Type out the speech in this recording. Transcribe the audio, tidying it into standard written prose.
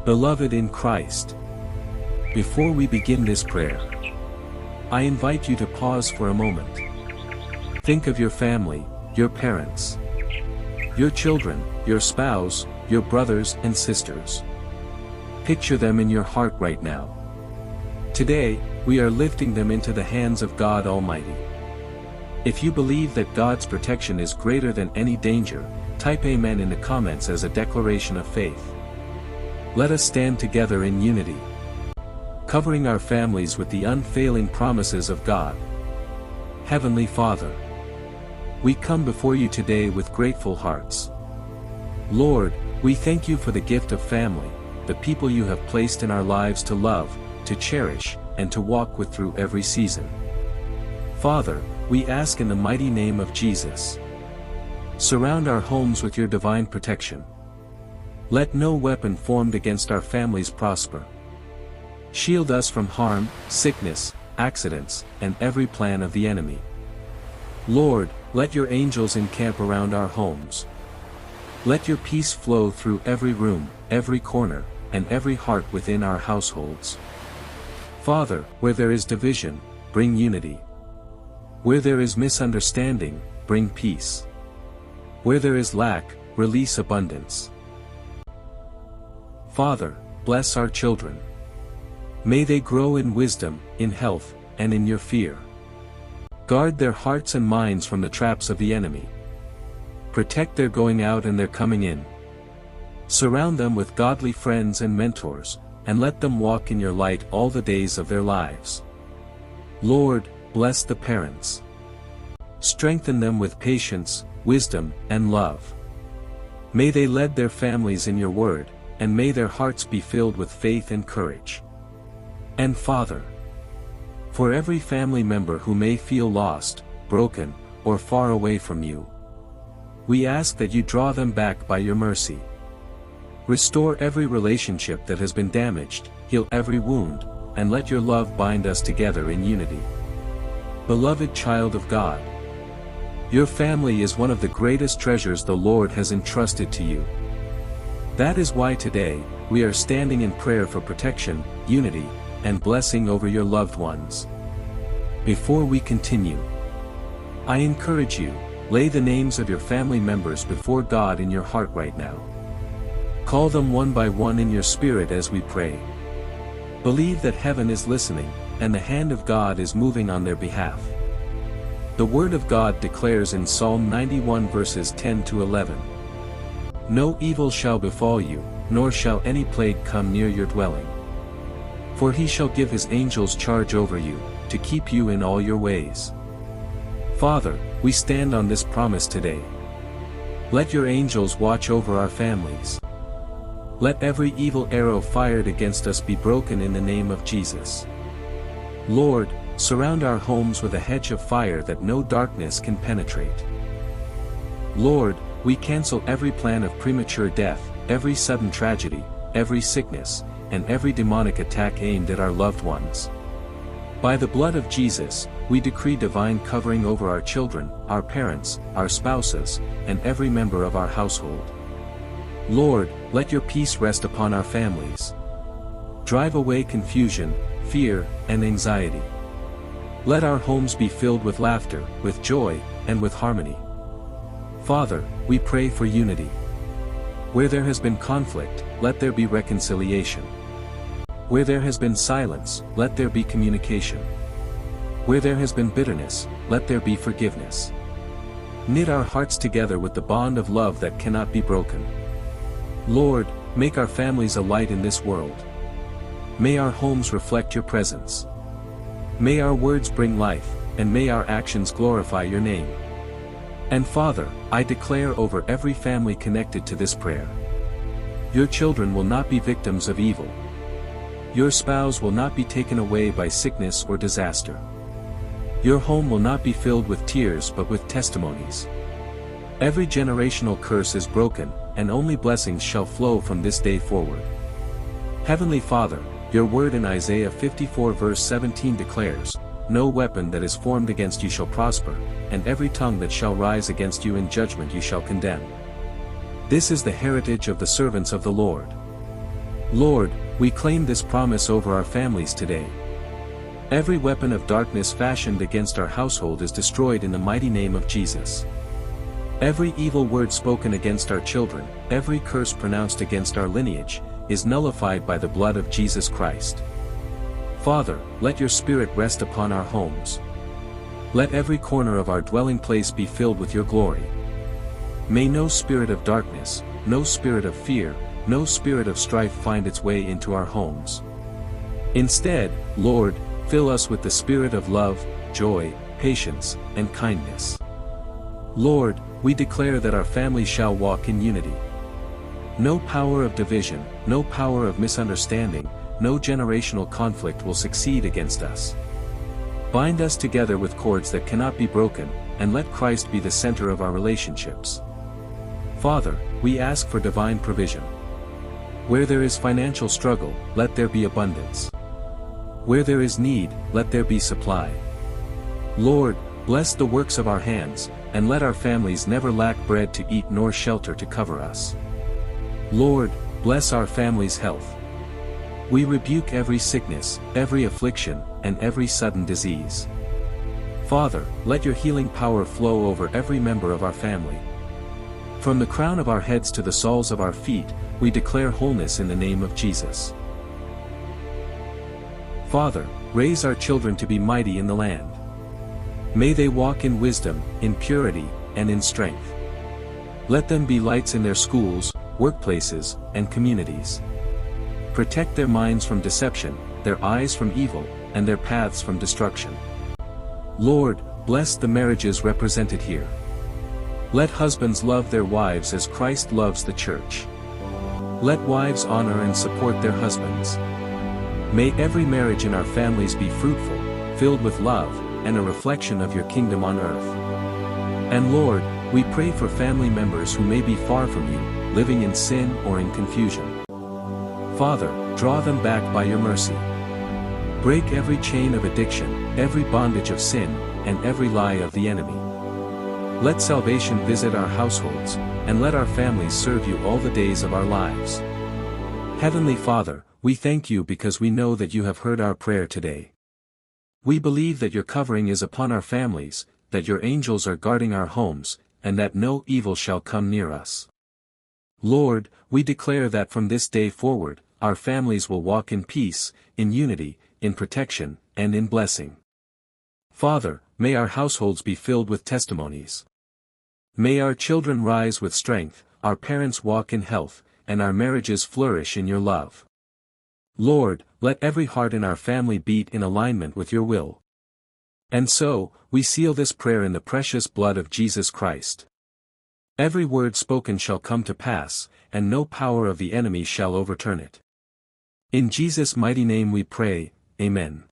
Beloved in Christ, before we begin this prayer, I invite you to pause for a moment. Think of your family, your parents, your children, your spouse, your brothers and sisters. Picture them in your heart right now. Today, we are lifting them into the hands of God Almighty. If you believe that God's protection is greater than any danger, type Amen in the comments as a declaration of faith. Let us stand together in unity, covering our families with the unfailing promises of God. Heavenly Father, we come before you today with grateful hearts. Lord, we thank you for the gift of family, the people you have placed in our lives to love, to cherish, and to walk with through every season. Father, we ask in the mighty name of Jesus. Surround our homes with your divine protection. Let no weapon formed against our families prosper. Shield us from harm, sickness, accidents, and every plan of the enemy. Lord, let your angels encamp around our homes. Let your peace flow through every room, every corner, and every heart within our households. Father, where there is division, bring unity. Where there is misunderstanding, bring peace. Where there is lack, release abundance. Father, bless our children. May they grow in wisdom, in health, and in your fear. Guard their hearts and minds from the traps of the enemy. Protect their going out and their coming in. Surround them with godly friends and mentors, and let them walk in your light all the days of their lives. Lord, bless the parents. Strengthen them with patience, wisdom, and love. May they lead their families in your word, and may their hearts be filled with faith and courage. And Father, for every family member who may feel lost, broken, or far away from you, we ask that you draw them back by your mercy. Restore every relationship that has been damaged, heal every wound, and let your love bind us together in unity. Beloved child of God, your family is one of the greatest treasures the Lord has entrusted to you. That is why today, we are standing in prayer for protection, unity, and blessing over your loved ones. Before we continue, I encourage you, lay the names of your family members before God in your heart right now. Call them one by one in your spirit as we pray. Believe that heaven is listening, and the hand of God is moving on their behalf. The Word of God declares in Psalm 91 verses 10 to 11. No evil shall befall you, nor shall any plague come near your dwelling. For he shall give his angels charge over you, to keep you in all your ways. Father, we stand on this promise today. Let your angels watch over our families. Let every evil arrow fired against us be broken in the name of Jesus. Lord, surround our homes with a hedge of fire that no darkness can penetrate. Lord, we cancel every plan of premature death, every sudden tragedy, every sickness, and every demonic attack aimed at our loved ones. By the blood of Jesus, we decree divine covering over our children, our parents, our spouses, and every member of our household. Lord, let your peace rest upon our families. Drive away confusion, fear, and anxiety. Let our homes be filled with laughter, with joy, and with harmony. Father, we pray for unity. Where there has been conflict, let there be reconciliation. Where there has been silence, let there be communication. Where there has been bitterness, let there be forgiveness. Knit our hearts together with the bond of love that cannot be broken. Lord, make our families a light in this world. May our homes reflect your presence. May our words bring life, and may our actions glorify your name. And Father, I declare over every family connected to this prayer. Your children will not be victims of evil. Your spouse will not be taken away by sickness or disaster. Your home will not be filled with tears but with testimonies. Every generational curse is broken, and only blessings shall flow from this day forward. Heavenly Father, your word in Isaiah 54 verse 17 declares, "No weapon that is formed against you shall prosper, and every tongue that shall rise against you in judgment you shall condemn." This is the heritage of the servants of the Lord. Lord, we claim this promise over our families today. Every weapon of darkness fashioned against our household is destroyed in the mighty name of Jesus. Every evil word spoken against our children, every curse pronounced against our lineage, is nullified by the blood of Jesus Christ. Father, let your Spirit rest upon our homes. Let every corner of our dwelling place be filled with your glory. May no spirit of darkness, no spirit of fear, no spirit of strife find its way into our homes. Instead, Lord, fill us with the spirit of love, joy, patience, and kindness. Lord, we declare that our family shall walk in unity. No power of division, no power of misunderstanding, no generational conflict will succeed against us. Bind us together with cords that cannot be broken, and let Christ be the center of our relationships. Father, we ask for divine provision. Where there is financial struggle, let there be abundance. Where there is need, let there be supply. Lord, bless the works of our hands, and let our families never lack bread to eat nor shelter to cover us. Lord, bless our families' health. We rebuke every sickness, every affliction, and every sudden disease. Father, let your healing power flow over every member of our family. From the crown of our heads to the soles of our feet, we declare wholeness in the name of Jesus. Father, raise our children to be mighty in the land. May they walk in wisdom, in purity, and in strength. Let them be lights in their schools, workplaces, and communities. Protect their minds from deception, their eyes from evil, and their paths from destruction. Lord, bless the marriages represented here. Let husbands love their wives as Christ loves the church. Let wives honor and support their husbands. May every marriage in our families be fruitful, filled with love, and a reflection of your kingdom on earth. And Lord, we pray for family members who may be far from you, living in sin or in confusion. Father, draw them back by your mercy. Break every chain of addiction, every bondage of sin, and every lie of the enemy. Let salvation visit our households, and let our families serve you all the days of our lives. Heavenly Father, we thank you because we know that you have heard our prayer today. We believe that your covering is upon our families, that your angels are guarding our homes, and that no evil shall come near us. Lord, we declare that from this day forward, our families will walk in peace, in unity, in protection, and in blessing. Father, may our households be filled with testimonies. May our children rise with strength, our parents walk in health, and our marriages flourish in your love. Lord, let every heart in our family beat in alignment with your will. And so, we seal this prayer in the precious blood of Jesus Christ. Every word spoken shall come to pass, and no power of the enemy shall overturn it. In Jesus' mighty name we pray, Amen.